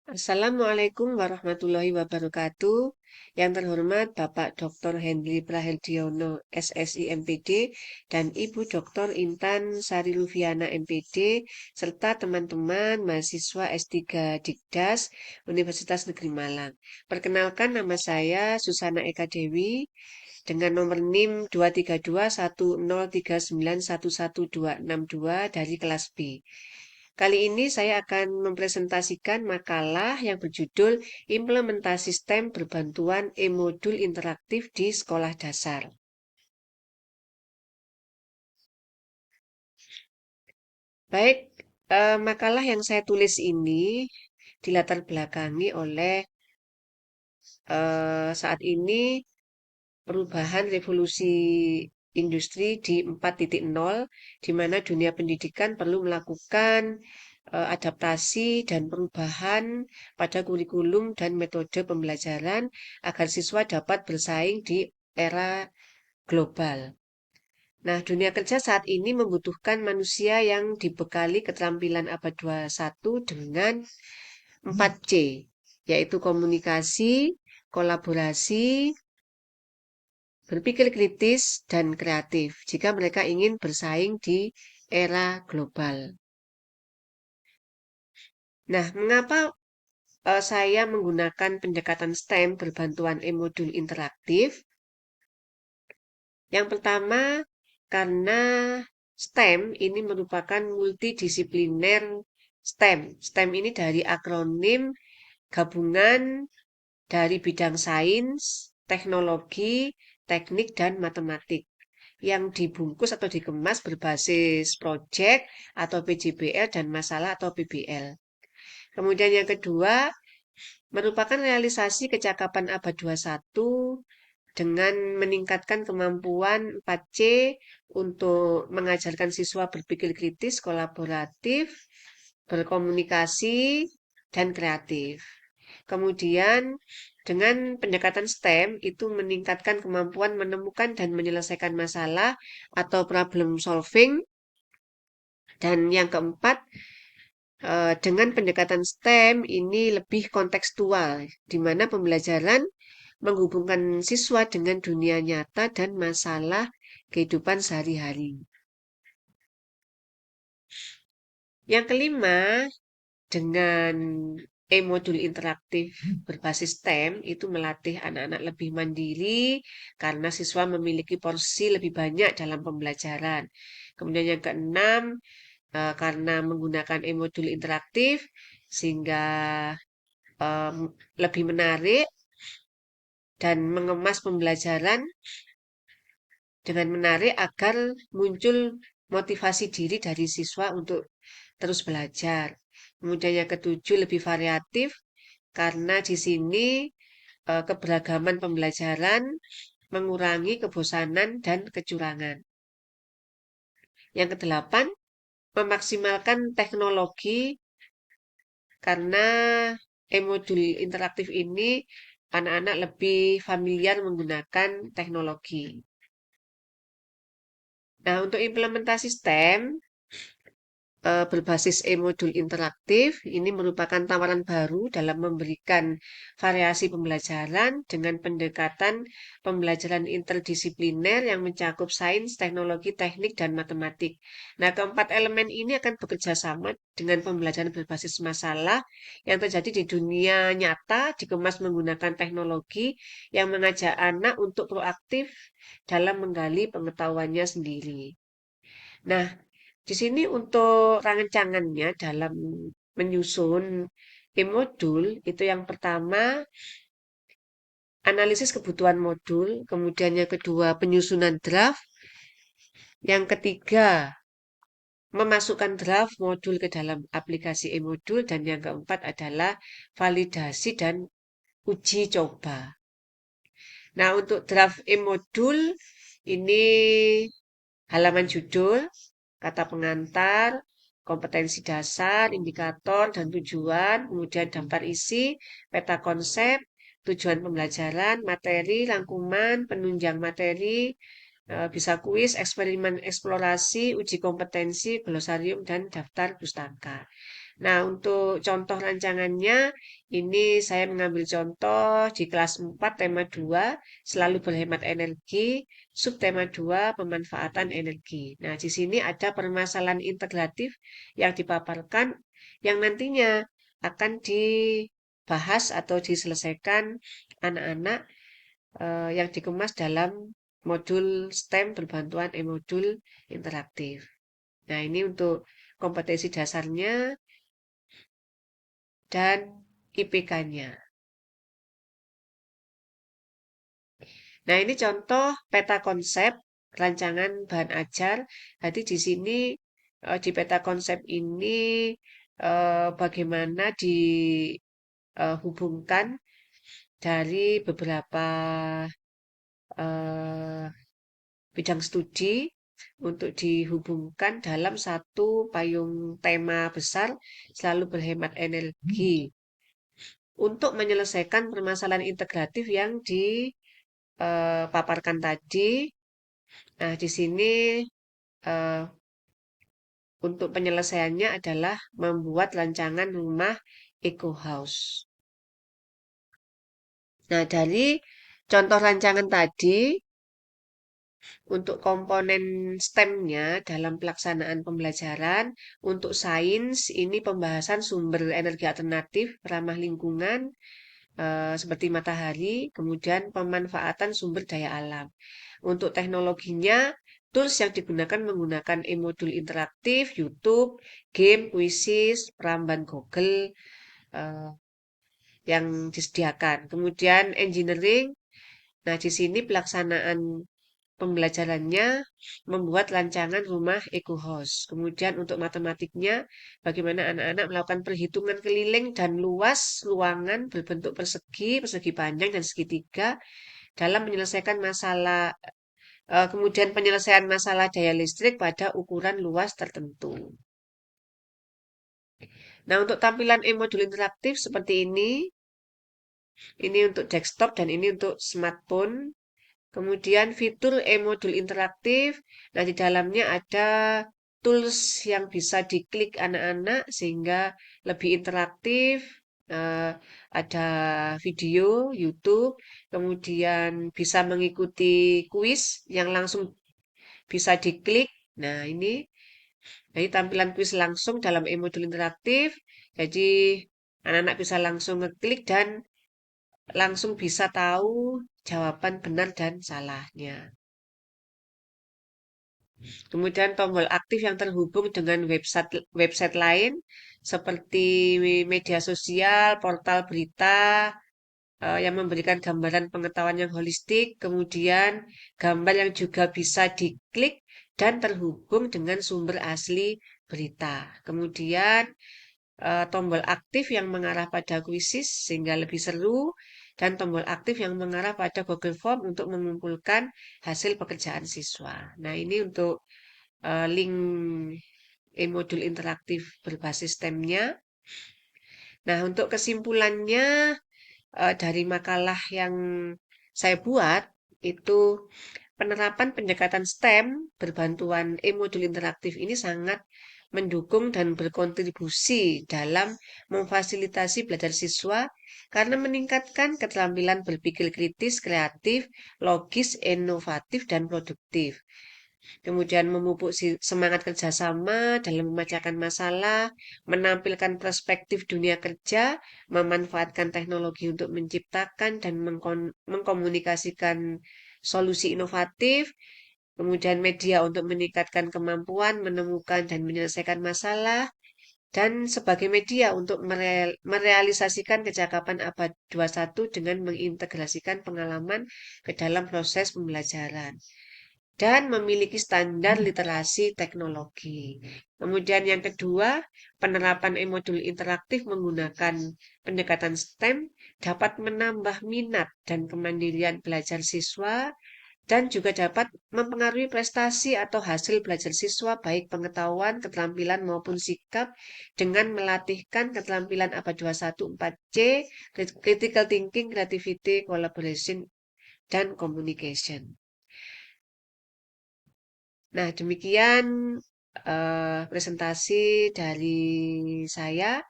Assalamualaikum warahmatullahi wabarakatuh. Yang terhormat Bapak Dr. Hendy Praheldiono, SSI MPD, dan Ibu Dr. Intan Sari Lufiana MPD, serta teman-teman mahasiswa S3 Dikdas Universitas Negeri Malang. Perkenalkan, nama saya Susana Eka Dewi dengan nomor NIM 2321039111262 dari kelas B. Kali ini saya akan mempresentasikan makalah yang berjudul Implementasi STEM Berbantuan E-Modul Interaktif di Sekolah Dasar. Baik, makalah yang saya tulis ini dilatar belakangi oleh saat ini perubahan revolusi industri di 4.0, di mana dunia pendidikan perlu melakukan adaptasi dan perubahan pada kurikulum dan metode pembelajaran agar siswa dapat bersaing di era global. Nah, dunia kerja saat ini membutuhkan manusia yang dibekali keterampilan abad 21 dengan 4C, yaitu komunikasi, kolaborasi, berpikir kritis, dan kreatif jika mereka ingin bersaing di era global. Nah, mengapa saya menggunakan pendekatan STEM berbantuan e-modul interaktif? Yang pertama, karena STEM ini merupakan multidisipliner STEM. STEM ini dari akronim gabungan dari bidang sains, teknologi, teknik, dan matematik yang dibungkus atau dikemas berbasis proyek atau PJBL dan masalah atau PBL. Kemudian yang kedua, merupakan realisasi kecakapan abad 21 dengan meningkatkan kemampuan 4C untuk mengajarkan siswa berpikir kritis, kolaboratif, berkomunikasi, dan kreatif. Kemudian dengan pendekatan STEM itu meningkatkan kemampuan menemukan dan menyelesaikan masalah atau problem solving. Dan yang keempat, dengan pendekatan STEM ini lebih kontekstual, di mana pembelajaran menghubungkan siswa dengan dunia nyata dan masalah kehidupan sehari-hari. Yang kelima, dengan e-modul interaktif berbasis STEM itu melatih anak-anak lebih mandiri karena siswa memiliki porsi lebih banyak dalam pembelajaran. Kemudian yang keenam, karena menggunakan e-modul interaktif sehingga lebih menarik dan mengemas pembelajaran dengan menarik agar muncul motivasi diri dari siswa untuk terus belajar. Kemudian yang ketujuh, lebih variatif karena di sini keberagaman pembelajaran mengurangi kebosanan dan kecurangan. Yang kedelapan, memaksimalkan teknologi karena e-modul interaktif ini anak-anak lebih familiar menggunakan teknologi. Nah, untuk implementasi STEM, berbasis e-modul interaktif ini merupakan tawaran baru dalam memberikan variasi pembelajaran dengan pendekatan pembelajaran interdisipliner yang mencakup sains, teknologi, teknik, dan matematik. Nah, keempat elemen ini akan bekerja sama dengan pembelajaran berbasis masalah yang terjadi di dunia nyata dikemas menggunakan teknologi yang mengajak anak untuk proaktif dalam menggali pengetahuannya sendiri. Nah, di sini untuk rancangannya dalam menyusun e-modul itu yang pertama analisis kebutuhan modul, kemudian yang kedua penyusunan draft, yang ketiga memasukkan draft modul ke dalam aplikasi e-modul, dan yang keempat adalah validasi dan uji coba. Nah, untuk draft e-modul ini halaman judul, kata pengantar, kompetensi dasar, indikator, dan tujuan, kemudian daftar isi, peta konsep, tujuan pembelajaran, materi, rangkuman, penunjang materi, bisa kuis, eksperimen eksplorasi, uji kompetensi, glosarium, dan daftar pustaka. Nah, untuk contoh rancangannya, ini saya mengambil contoh di kelas 4 tema 2 selalu berhemat energi, subtema 2 pemanfaatan energi. Nah, di sini ada permasalahan integratif yang dipaparkan yang nantinya akan dibahas atau diselesaikan anak-anak yang dikemas dalam modul STEM berbantuan e-modul interaktif. Nah, ini untuk kompetensi dasarnya dan IPK-nya. Nah, ini contoh peta konsep rancangan bahan ajar. Jadi di sini di peta konsep ini bagaimana dihubungkan dari beberapa eh, bidang studi untuk dihubungkan dalam satu payung tema besar selalu berhemat energi untuk menyelesaikan permasalahan integratif yang dipaparkan tadi. Nah, di sini eh, untuk penyelesaiannya adalah membuat rancangan rumah Eco House. Nah, dari contoh rancangan tadi, untuk komponen STEM-nya dalam pelaksanaan pembelajaran, untuk sains ini pembahasan sumber energi alternatif ramah lingkungan seperti matahari, kemudian pemanfaatan sumber daya alam. Untuk teknologinya, tools yang digunakan menggunakan e-modul interaktif, YouTube, game, kuisis, peramban Google eh, yang disediakan. Kemudian engineering, nah di sini pelaksanaan pembelajarannya membuat rancangan rumah eco house. Kemudian untuk matematiknya, bagaimana anak-anak melakukan perhitungan keliling dan luas ruangan berbentuk persegi, persegi panjang dan segitiga dalam menyelesaikan masalah, kemudian penyelesaian masalah daya listrik pada ukuran luas tertentu. Nah, untuk tampilan e-modul interaktif seperti ini untuk desktop dan ini untuk smartphone. Kemudian fitur e-modul interaktif. Nah, di dalamnya ada tools yang bisa diklik anak-anak sehingga lebih interaktif. Eh, ada video YouTube, kemudian bisa mengikuti kuis yang langsung bisa diklik. Nah, ini tampilan kuis langsung dalam e-modul interaktif. Jadi, anak-anak bisa langsung ngeklik dan langsung bisa tahu jawaban benar dan salahnya. Kemudian tombol aktif yang terhubung dengan website website lain seperti media sosial, portal berita yang memberikan gambaran pengetahuan yang holistik, kemudian gambar yang juga bisa diklik dan terhubung dengan sumber asli berita. Kemudian tombol aktif yang mengarah pada kuisis sehingga lebih seru dan tombol aktif yang mengarah pada Google Form untuk mengumpulkan hasil pekerjaan siswa. Nah, ini untuk link e-modul interaktif berbasis STEM-nya. Nah, untuk kesimpulannya dari makalah yang saya buat itu penerapan pendekatan STEM berbantuan e-modul interaktif ini sangat mendukung dan berkontribusi dalam memfasilitasi belajar siswa karena meningkatkan keterampilan berpikir kritis, kreatif, logis, inovatif, dan produktif. Kemudian memupuk semangat kerjasama dalam memecahkan masalah, menampilkan perspektif dunia kerja, memanfaatkan teknologi untuk menciptakan dan mengkomunikasikan solusi inovatif, kemudian media untuk meningkatkan kemampuan menemukan dan menyelesaikan masalah, dan sebagai media untuk merealisasikan kecakapan abad 21 dengan mengintegrasikan pengalaman ke dalam proses pembelajaran dan memiliki standar literasi teknologi. Kemudian yang kedua, penerapan e-modul interaktif menggunakan pendekatan STEM dapat menambah minat dan kemandirian belajar siswa dan juga dapat mempengaruhi prestasi atau hasil belajar siswa baik pengetahuan, keterampilan maupun sikap dengan melatihkan keterampilan abad 21 4C, critical thinking, creativity, collaboration, dan communication. Nah, demikian presentasi dari saya.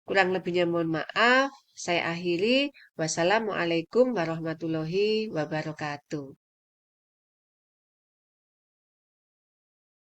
Kurang lebihnya mohon maaf. Saya akhiri. Wassalamualaikum warahmatullahi wabarakatuh.